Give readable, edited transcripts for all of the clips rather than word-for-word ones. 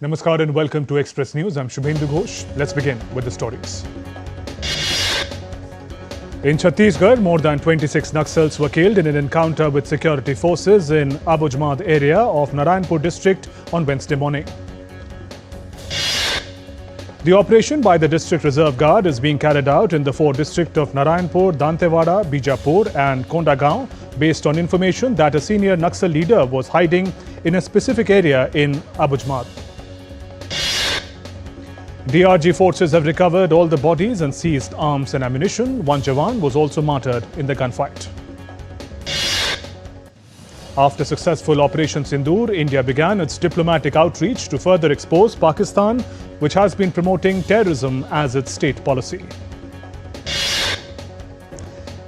Namaskar and welcome to Express News. I'm Shubhendu Ghosh. Let's begin with the stories. In Chhattisgarh, more than 26 Naxals were killed in an encounter with security forces in Abujmad area of Narayanpur district on Wednesday morning. The operation by the District Reserve Guard is being carried out in the 4 districts of Narayanpur, Dantewada, Bijapur and Kondagaon based on information that a senior Naxal leader was hiding in a specific area in Abujmad. DRG forces have recovered all the bodies and seized arms and ammunition. One Jawan was also martyred in the gunfight. After successful Operation Sindoor, India began its diplomatic outreach to further expose Pakistan, which has been promoting terrorism as its state policy.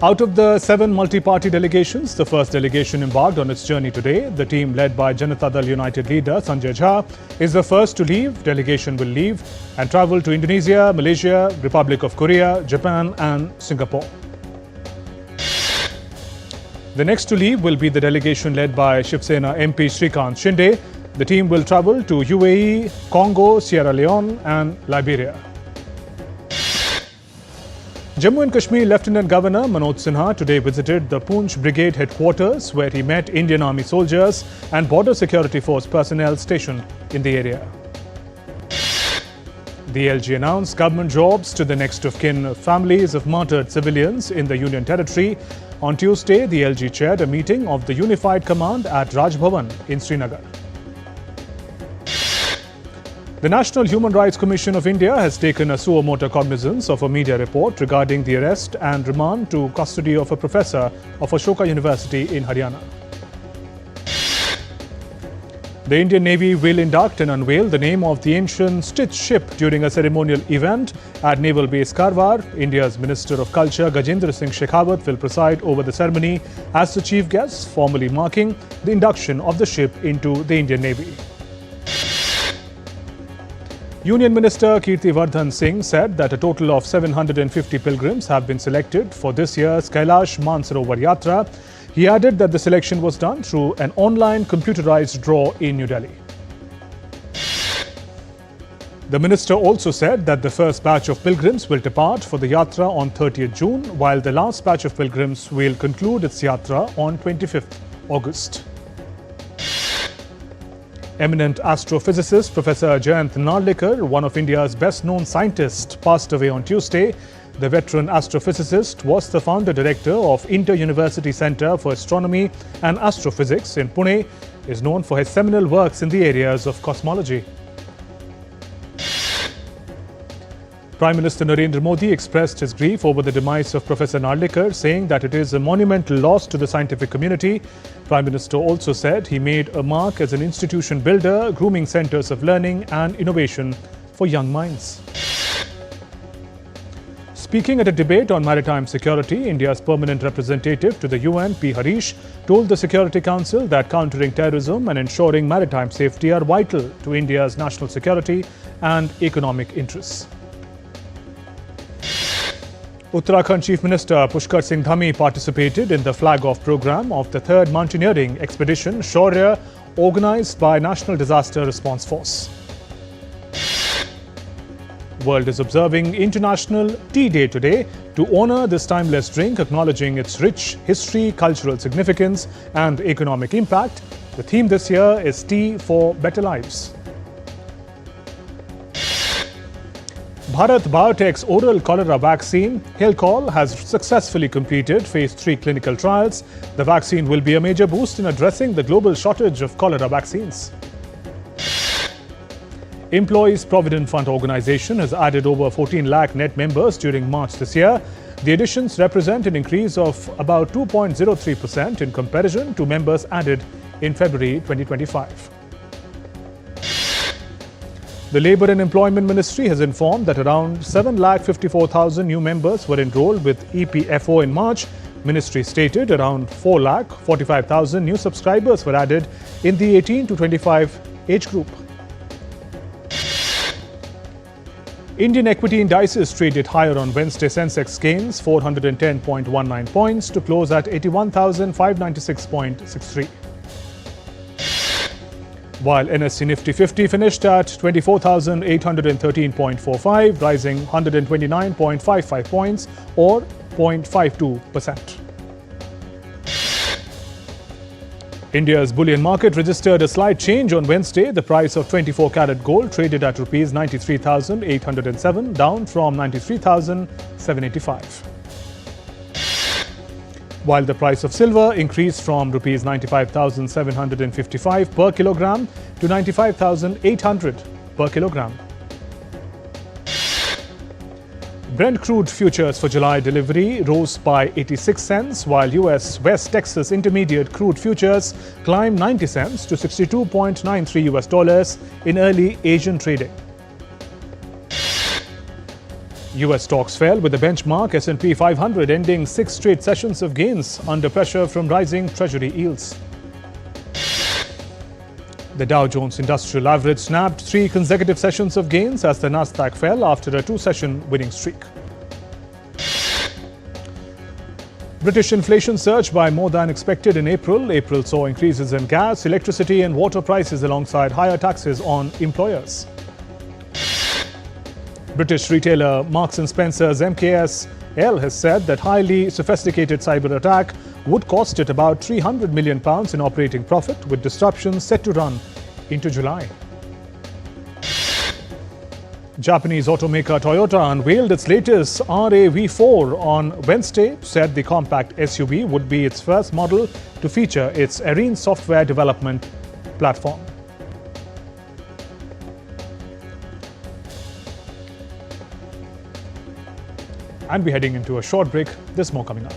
Out of the 7 multi-party delegations, the first delegation embarked on its journey today. The team led by Janata Dal United leader Sanjay Jha is the first to leave. Delegation will leave and travel to Indonesia, Malaysia, Republic of Korea, Japan and Singapore. The next to leave will be the delegation led by Shiv Sena MP Shrikant Shinde. The team will travel to UAE, Congo, Sierra Leone and Liberia. Jammu and Kashmir Lieutenant Governor Manoj Sinha today visited the Poonch Brigade headquarters where he met Indian Army soldiers and Border Security Force personnel stationed in the area. The LG announced government jobs to the next of kin families of martyred civilians in the Union Territory. On Tuesday, the LG chaired a meeting of the Unified Command at Raj Bhavan in Srinagar. The National Human Rights Commission of India has taken a suo motu cognizance of a media report regarding the arrest and remand to custody of a professor of Ashoka University in Haryana. The Indian Navy will induct and unveil the name of the ancient Stitch ship during a ceremonial event at Naval Base Karwar. India's Minister of Culture Gajendra Singh Shekhawat will preside over the ceremony as the chief guest, formally marking the induction of the ship into the Indian Navy. Union Minister Kirti Vardhan Singh said that a total of 750 pilgrims have been selected for this year's Kailash Mansarovar Yatra. He added that the selection was done through an online computerized draw in New Delhi. The minister also said that the first batch of pilgrims will depart for the Yatra on 30th June, while the last batch of pilgrims will conclude its Yatra on 25th August. Eminent astrophysicist Professor Jayant Narlikar, one of India's best-known scientists, passed away on Tuesday. The veteran astrophysicist was the founder-director of Inter-University Centre for Astronomy and Astrophysics in Pune, is known for his seminal works in the areas of cosmology. Prime Minister Narendra Modi expressed his grief over the demise of Professor Narlikar, saying that it is a monumental loss to the scientific community. Prime Minister also said he made a mark as an institution builder, grooming centres of learning and innovation for young minds. Speaking at a debate on maritime security, India's permanent representative to the UN, P. Harish, told the Security Council that countering terrorism and ensuring maritime safety are vital to India's national security and economic interests. Uttarakhand Chief Minister Pushkar Singh Dhami participated in the flag-off program of the 3rd mountaineering expedition Shaurya, organized by National Disaster Response Force. World is observing International Tea Day today to honor this timeless drink, acknowledging its rich history, cultural significance and economic impact. The theme this year is Tea for Better Lives. Bharat Biotech's oral cholera vaccine, Helcol, has successfully completed phase 3 clinical trials. The vaccine will be a major boost in addressing the global shortage of cholera vaccines. Employees Provident Fund Organization has added over 14 lakh net members during March this year. The additions represent an increase of about 2.03% in comparison to members added in February 2025. The Labour and Employment Ministry has informed that around 7,54,000 new members were enrolled with EPFO in March. Ministry stated around 4,45,000 new subscribers were added in the 18 to 25 age group. Indian equity indices traded higher on Wednesday. Sensex gains 410.19 points to close at 81,596.63. While NSE Nifty 50 finished at 24,813.45, rising 129.55 points or 0.52%. India's bullion market registered a slight change on Wednesday. The price of 24-carat gold traded at Rs 93,807, down from 93,785. While the price of silver increased from Rs 95,755 per kilogram to 95,800 per kilogram. Brent crude futures for July delivery rose by 86 cents, while US West Texas Intermediate crude futures climbed 90 cents to $62.93 in early Asian trading. US stocks fell, with the benchmark S&P 500 ending 6 straight sessions of gains under pressure from rising Treasury yields. The Dow Jones Industrial Average snapped 3 consecutive sessions of gains as the Nasdaq fell after a 2-session winning streak. British inflation surged by more than expected in April. April saw increases in gas, electricity and water prices alongside higher taxes on employers. British retailer Marks & Spencer's MKSL has said that highly sophisticated cyber attack would cost it about £300 million in operating profit, with disruptions set to run into July. Japanese automaker Toyota unveiled its latest RAV4 on Wednesday, said the compact SUV would be its first model to feature its Arene software development platform. And we're heading into a short break. There's more coming up.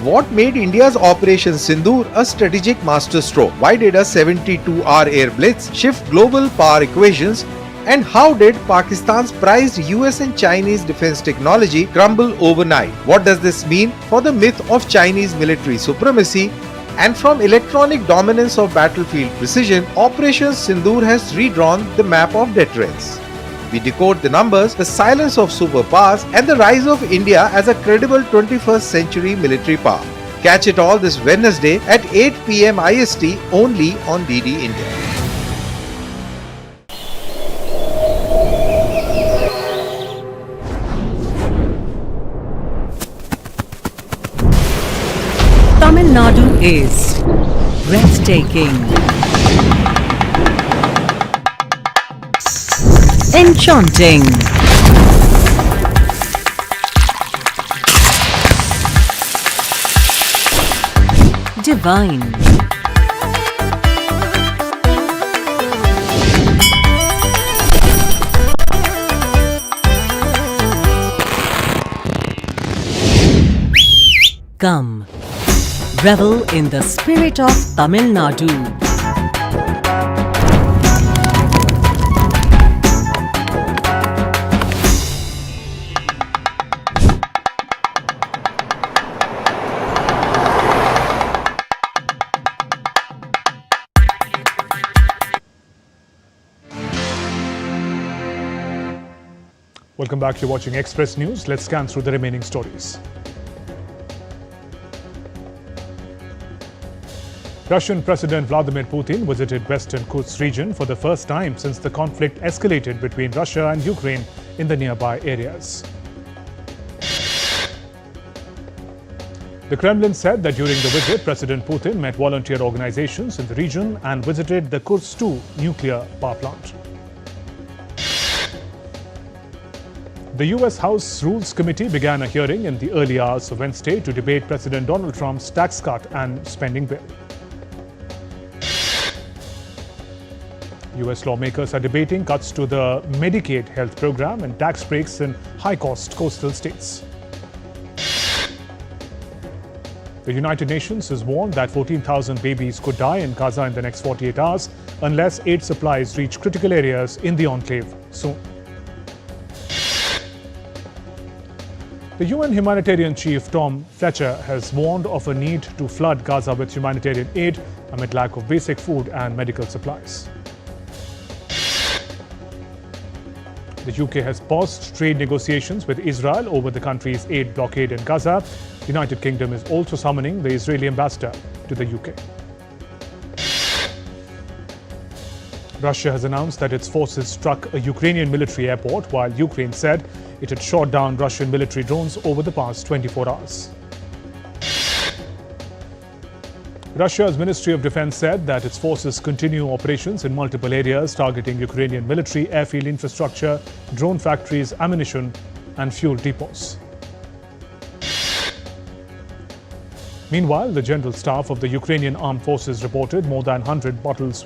What made India's Operation Sindoor a strategic masterstroke? Why did a 72-hour air blitz shift global power equations? And how did Pakistan's prized US and Chinese defense technology crumble overnight? What does this mean for the myth of Chinese military supremacy? And from electronic dominance of battlefield precision, Operation Sindoor has redrawn the map of deterrence. We decode the numbers, the silence of superpowers, and the rise of India as a credible 21st century military power. Catch it all this Wednesday at 8 p.m. IST only on DD India. Tamil Nadu is breathtaking, enchanting, divine, come, revel in the spirit of Tamil Nadu. Welcome back. You're watching Express News. Let's scan through the remaining stories. Russian President Vladimir Putin visited Western Kursk region for the first time since the conflict escalated between Russia and Ukraine in the nearby areas. The Kremlin said that during the visit, President Putin met volunteer organizations in the region and visited the Kursk 2 nuclear power plant. The US House Rules Committee began a hearing in the early hours of Wednesday to debate President Donald Trump's tax cut and spending bill. US lawmakers are debating cuts to the Medicaid health program and tax breaks in high-cost coastal states. The United Nations has warned that 14,000 babies could die in Gaza in the next 48 hours unless aid supplies reach critical areas in the enclave soon. The UN humanitarian chief Tom Fletcher has warned of a need to flood Gaza with humanitarian aid amid lack of basic food and medical supplies. The UK has paused trade negotiations with Israel over the country's aid blockade in Gaza. The United Kingdom is also summoning the Israeli ambassador to the UK. Russia has announced that its forces struck a Ukrainian military airport, while Ukraine said it had shot down Russian military drones over the past 24 hours. Russia's Ministry of Defense said that its forces continue operations in multiple areas targeting Ukrainian military, airfield infrastructure, drone factories, ammunition and fuel depots. Meanwhile, the General Staff of the Ukrainian Armed Forces reported more than 100 battles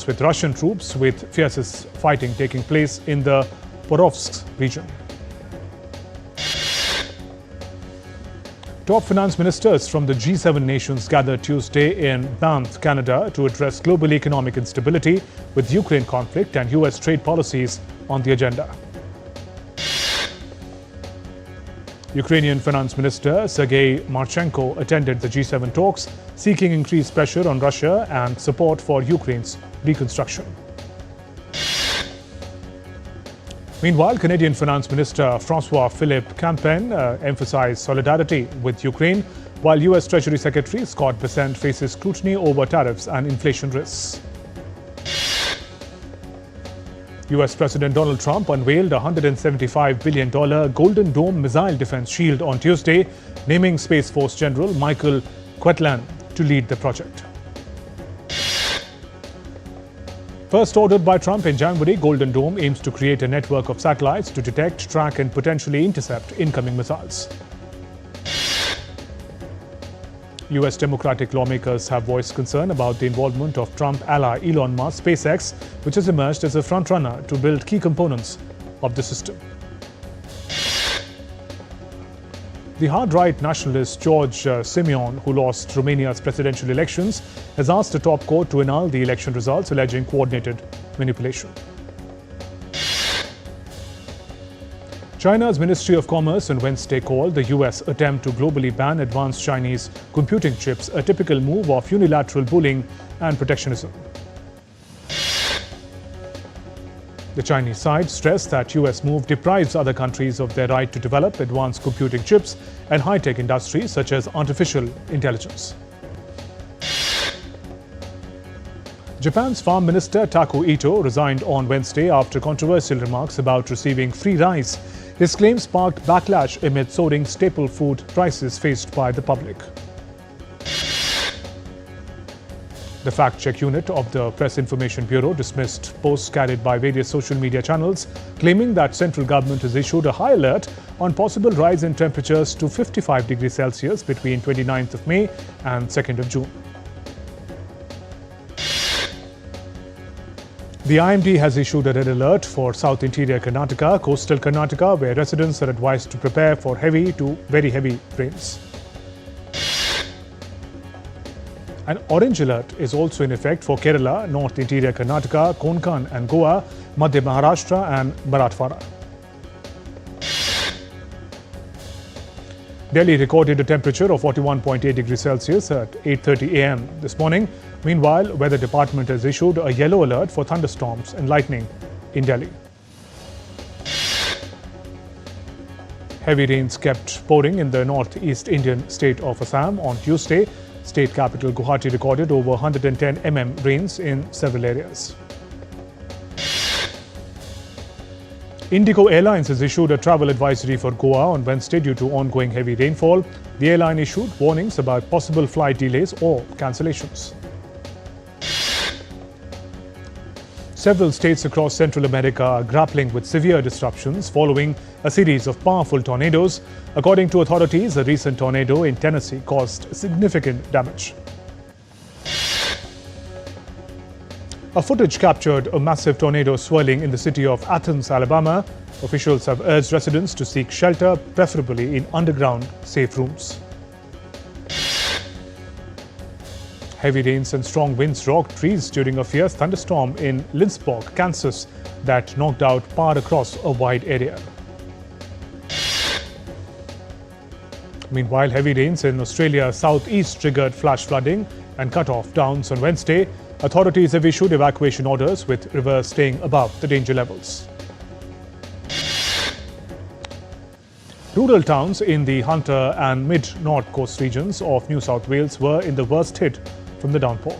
with Russian troops, with fiercest fighting taking place in the Porovsk region. Top finance ministers from the G7 nations gathered Tuesday in Banff, Canada, to address global economic instability, with Ukraine conflict and US trade policies on the agenda. Ukrainian Finance Minister Sergei Marchenko attended the G7 talks, seeking increased pressure on Russia and support for Ukraine's reconstruction. Meanwhile, Canadian Finance Minister François-Philippe Champagne emphasized solidarity with Ukraine, while US Treasury Secretary Scott Bessent faces scrutiny over tariffs and inflation risks. US President Donald Trump unveiled a $175 billion Golden Dome missile defense shield on Tuesday, naming Space Force General Michael Quetland to lead the project. First ordered by Trump in January, Golden Dome aims to create a network of satellites to detect, track and potentially intercept incoming missiles. US Democratic lawmakers have voiced concern about the involvement of Trump ally Elon Musk's SpaceX, which has emerged as a frontrunner to build key components of the system. The hard-right nationalist George Simeon, who lost Romania's presidential elections, has asked a top court to annul the election results, alleging coordinated manipulation. China's Ministry of Commerce on Wednesday called the US attempt to globally ban advanced Chinese computing chips a typical move of unilateral bullying and protectionism. The Chinese side stressed that US move deprives other countries of their right to develop advanced computing chips and high-tech industries such as artificial intelligence. Japan's Farm Minister Taku Ito resigned on Wednesday after controversial remarks about receiving free rice. His claims sparked backlash amid soaring staple food prices faced by the public. The fact-check unit of the Press Information Bureau dismissed posts carried by various social media channels, claiming that central government has issued a high alert on possible rise in temperatures to 55 degrees Celsius between 29th of May and 2nd of June. The IMD has issued a red alert for South Interior Karnataka, coastal Karnataka, where residents are advised to prepare for heavy to very heavy rains. An orange alert is also in effect for Kerala, North Interior Karnataka, Konkan and Goa, Madhya Maharashtra and Marathwada. Delhi recorded a temperature of 41.8 degrees Celsius at 8:30 a.m. this morning. Meanwhile, Weather Department has issued a yellow alert for thunderstorms and lightning in Delhi. Heavy rains kept pouring in the northeast Indian state of Assam on Tuesday. State capital Guwahati recorded over 110 mm rains in several areas. Indigo Airlines has issued a travel advisory for Goa on Wednesday due to ongoing heavy rainfall. The airline issued warnings about possible flight delays or cancellations. Several states across Central America are grappling with severe disruptions following a series of powerful tornadoes. According to authorities, a recent tornado in Tennessee caused significant damage. A footage captured a massive tornado swirling in the city of Athens, Alabama. Officials have urged residents to seek shelter, preferably in underground safe rooms. Heavy rains and strong winds rocked trees during a fierce thunderstorm in Lindsborg, Kansas, that knocked out power across a wide area. Meanwhile, heavy rains in Australia's southeast triggered flash flooding and cut off towns on Wednesday. Authorities have issued evacuation orders with rivers staying above the danger levels. Rural towns in the Hunter and mid-north coast regions of New South Wales were in the worst hit from the downpour.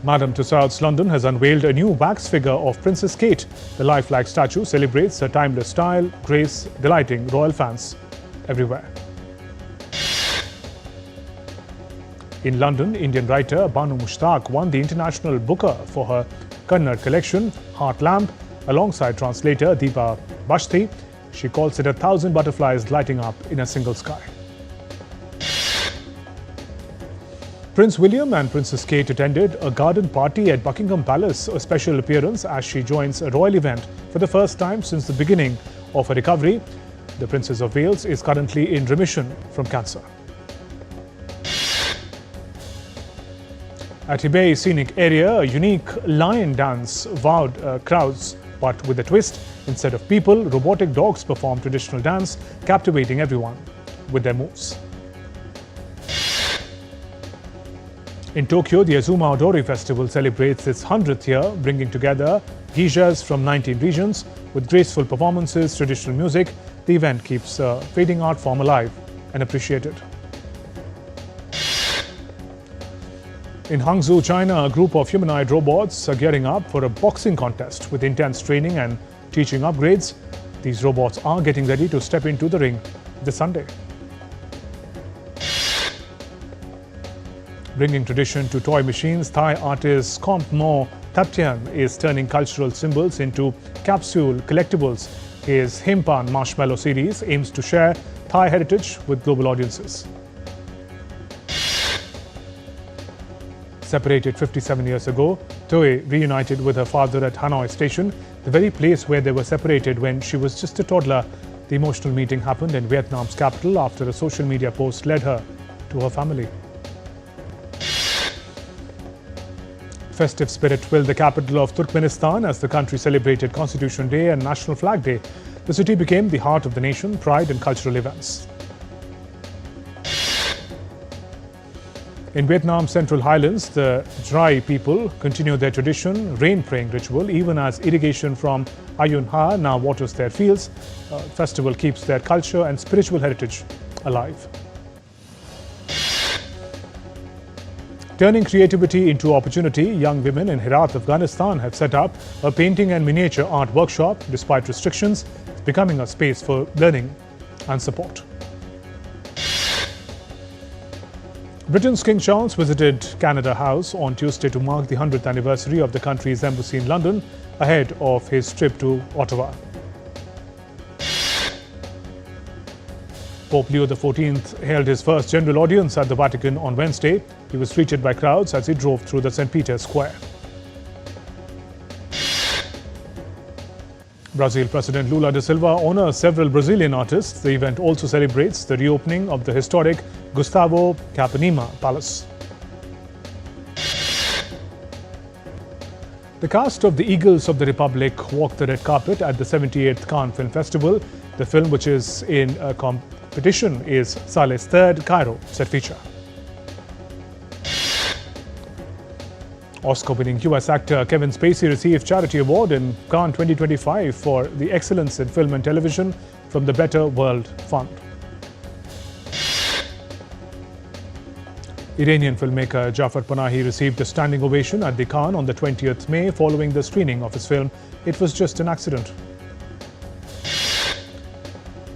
Madame Tussauds London has unveiled a new wax figure of Princess Kate. The lifelike statue celebrates her timeless style, grace, delighting royal fans everywhere. In London, Indian writer Banu Mushtaq won the International Booker for her Kannada collection, Heart Lamp, alongside translator Deepa Bashti. She calls it 1,000 butterflies lighting up in a single sky. Prince William and Princess Kate attended a garden party at Buckingham Palace, a special appearance as she joins a royal event for the first time since the beginning of her recovery. The Princess of Wales is currently in remission from cancer. At Hebei Scenic Area, a unique lion dance wowed crowds, but with a twist. Instead of people, robotic dogs perform traditional dance, captivating everyone with their moves. In Tokyo, the Azuma Odori Festival celebrates its 100th year, bringing together geishas from 19 regions with graceful performances, traditional music. The event keeps fading art form alive and appreciated. In Hangzhou, China, a group of humanoid robots are gearing up for a boxing contest with intense training and teaching upgrades. These robots are getting ready to step into the ring this Sunday. Bringing tradition to toy machines, Thai artist Kompmo Thaptian is turning cultural symbols into capsule collectibles. His Himpan Marshmallow series aims to share Thai heritage with global audiences. Separated 57 years ago, Toe reunited with her father at Hanoi Station, the very place where they were separated when she was just a toddler. The emotional meeting happened in Vietnam's capital after a social media post led her to her family. Festive spirit filled the capital of Turkmenistan as the country celebrated Constitution Day and National Flag Day. The city became the heart of the nation, pride and cultural events. In Vietnam's Central Highlands, the Drai people continue their tradition, rain-praying ritual, even as irrigation from Ayun Ha now waters their fields. The festival keeps their culture and spiritual heritage alive. Turning creativity into opportunity, young women in Herat, Afghanistan have set up a painting and miniature art workshop. Despite restrictions, it's becoming a space for learning and support. Britain's King Charles visited Canada House on Tuesday to mark the 100th anniversary of the country's embassy in London ahead of his trip to Ottawa. Pope Leo XIV held his first general audience at the Vatican on Wednesday. He was greeted by crowds as he drove through the St. Peter's Square. Brazil President Lula da Silva honors several Brazilian artists. The event also celebrates the reopening of the historic Gustavo Capanema Palace. The cast of The Eagles of the Republic walked the red carpet at the 78th Cannes Film Festival. The film, which is in a competition, is Saleh's third Cairo set feature. Oscar-winning US actor Kevin Spacey received Charity Award in Cannes 2025 for the excellence in film and television from the Better World Fund. Iranian filmmaker Jafar Panahi received a standing ovation at the Cannes on the 20th May following the screening of his film It Was Just an Accident.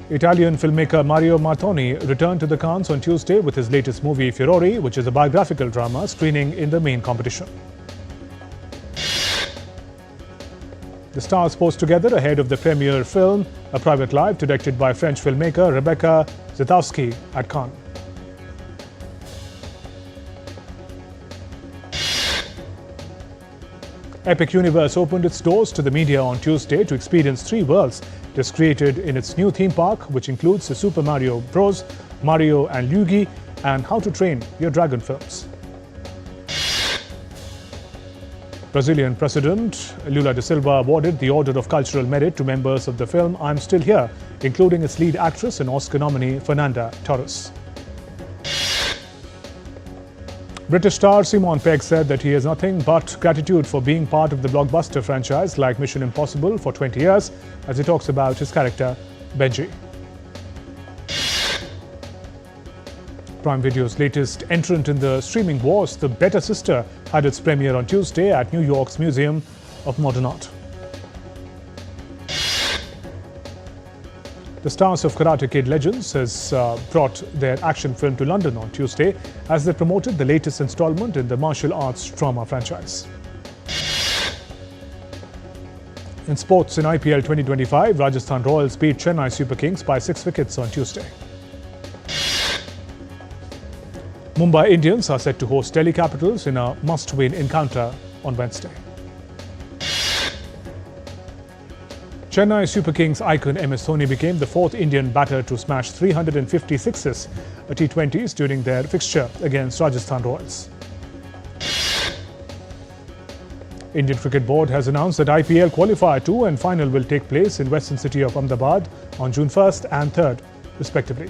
Italian filmmaker Mario Martoni returned to the Cannes on Tuesday with his latest movie Furore, which is a biographical drama screening in the main competition. The stars posed together ahead of the premiere film A Private Life, directed by French filmmaker Rebecca Zetowski at Cannes. Epic Universe opened its doors to the media on Tuesday to experience 3 worlds it has created in its new theme park, which includes the Super Mario Bros., Mario and Luigi, and How to Train Your Dragon films. Brazilian President Lula da Silva awarded the Order of Cultural Merit to members of the film I'm Still Here, including its lead actress and Oscar nominee Fernanda Torres. British star Simon Pegg said that he has nothing but gratitude for being part of the blockbuster franchise like Mission Impossible for 20 years as he talks about his character, Benji. Prime Video's latest entrant in the streaming wars, The Better Sister, had its premiere on Tuesday at New York's Museum of Modern Art. The stars of Karate Kid Legends has brought their action film to London on Tuesday as they promoted the latest installment in the martial arts drama franchise. In sports, in IPL 2025, Rajasthan Royals beat Chennai Super Kings by 6 wickets on Tuesday. Mumbai Indians are set to host Delhi Capitals in a must-win encounter on Wednesday. Chennai Super Kings icon MS Dhoni became the fourth Indian batter to smash 356s at T20s during their fixture against Rajasthan Royals. Indian Cricket Board has announced that IPL Qualifier 2 and Final will take place in western city of Ahmedabad on June 1st and 3rd, respectively.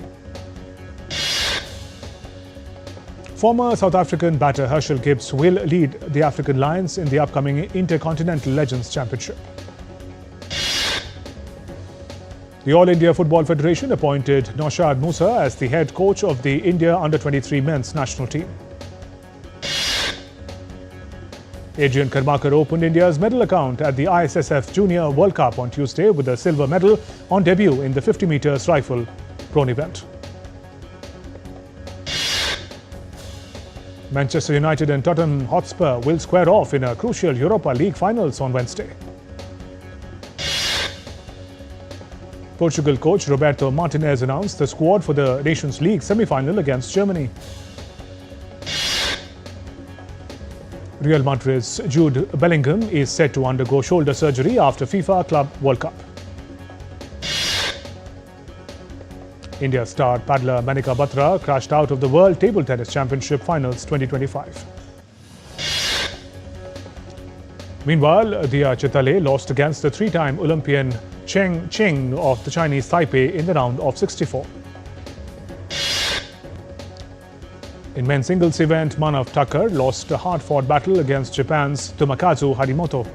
Former South African batter Herschel Gibbs will lead the African Lions in the upcoming Intercontinental Legends Championship. The All India Football Federation appointed Naushad Musa as the head coach of the India Under-23 men's national team. Adrian Karmakar opened India's medal account at the ISSF Junior World Cup on Tuesday with a silver medal on debut in the 50 metres rifle prone event. Manchester United and Tottenham Hotspur will square off in a crucial Europa League finals on Wednesday. Portugal coach Roberto Martinez announced the squad for the Nations League semi-final against Germany. Real Madrid's Jude Bellingham is set to undergo shoulder surgery after FIFA Club World Cup. India star paddler Manika Batra crashed out of the World Table Tennis Championship Finals 2025. Meanwhile, Dia Chitale lost against the three-time Olympian Cheng Ching of the Chinese Taipei in the round of 64. In men's singles event, Manav Thakur lost a hard-fought battle against Japan's Tomokazu Harimoto.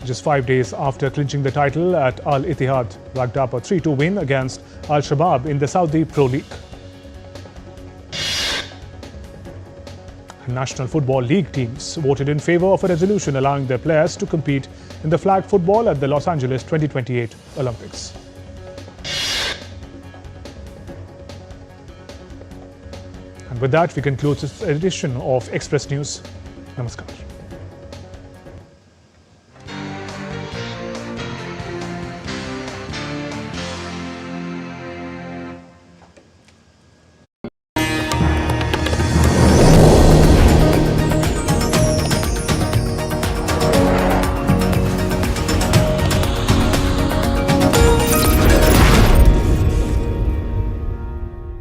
Just 5 days after clinching the title at Al Ittihad, racked up a 3-2 win against Al Shabab in the Saudi Pro League. National Football League teams voted in favor of a resolution allowing their players to compete in the flag football at the Los Angeles 2028 Olympics. And with that, we conclude this edition of Express News. Namaskar.